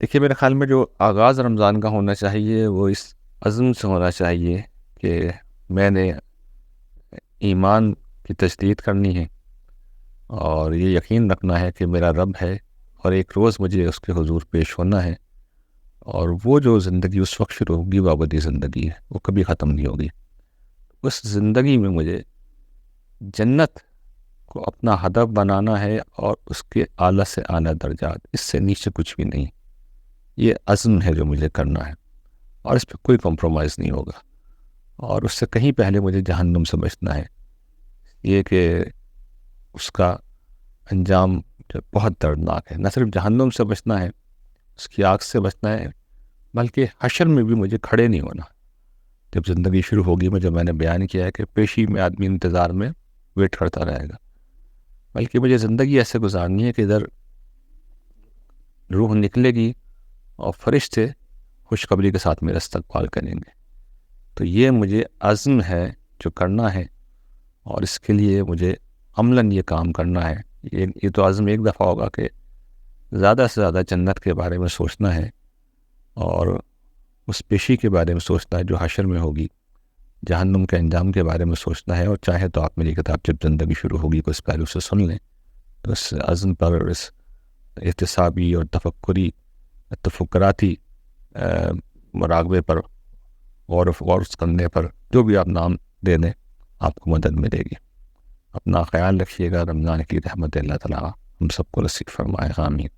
دیکھیے میرے خیال میں جو آغاز رمضان کا ہونا چاہیے وہ اس عزم سے ہونا چاہیے کہ میں نے ایمان کی تجدید کرنی ہے، اور یہ یقین رکھنا ہے کہ میرا رب ہے، اور ایک روز مجھے اس کے حضور پیش ہونا ہے، اور وہ جو زندگی اس وقت شروع ہوگی وہ ابدی زندگی ہے، وہ کبھی ختم نہیں ہوگی۔ اس زندگی میں مجھے جنت کو اپنا ہدف بنانا ہے، اور اس کے اعلیٰ سے اعلیٰ درجات، اس سے نیچے کچھ بھی نہیں۔ یہ عزم ہے جو مجھے کرنا ہے، اور اس پہ کوئی کمپرومائز نہیں ہوگا، اور اس سے کہیں پہلے مجھے جہنم سے بچنا ہے۔ یہ کہ اس کا انجام جو بہت دردناک ہے، نہ صرف جہنم سے بچنا ہے، اس کی آگ سے بچنا ہے، بلکہ حشر میں بھی مجھے کھڑے نہیں ہونا۔ جب زندگی شروع ہوگی، جو میں نے بیان کیا ہے کہ پیشی میں آدمی انتظار میں ویٹ کرتا رہے گا، بلکہ مجھے زندگی ایسے گزارنی ہے کہ ادھر روح نکلے گی اور فرشتے خوشخبری کے ساتھ میرا استقبال کریں گے۔ تو یہ مجھے عزم ہے جو کرنا ہے، اور اس کے لیے مجھے عملاً یہ کام کرنا ہے۔ یہ تو عزم ایک دفعہ ہوگا کہ زیادہ سے زیادہ جنت کے بارے میں سوچنا ہے، اور اس پیشی کے بارے میں سوچنا ہے جو حشر میں ہوگی، جہنم کے انجام کے بارے میں سوچنا ہے۔ اور چاہے تو آپ میری کتاب جب زندگی شروع ہوگی کو اس پہلو سے سن لیں، تو اس عزم پر، اس احتسابی اور تفکراتی مراقبے پر، غور کرنے پر، جو بھی آپ نام دے دیں، آپ کو مدد ملے گی۔ اپنا خیال رکھیے گا۔ رمضان کی رحمت اللہ تعالیٰ ہم سب کو نصیب فرمائے، آمین۔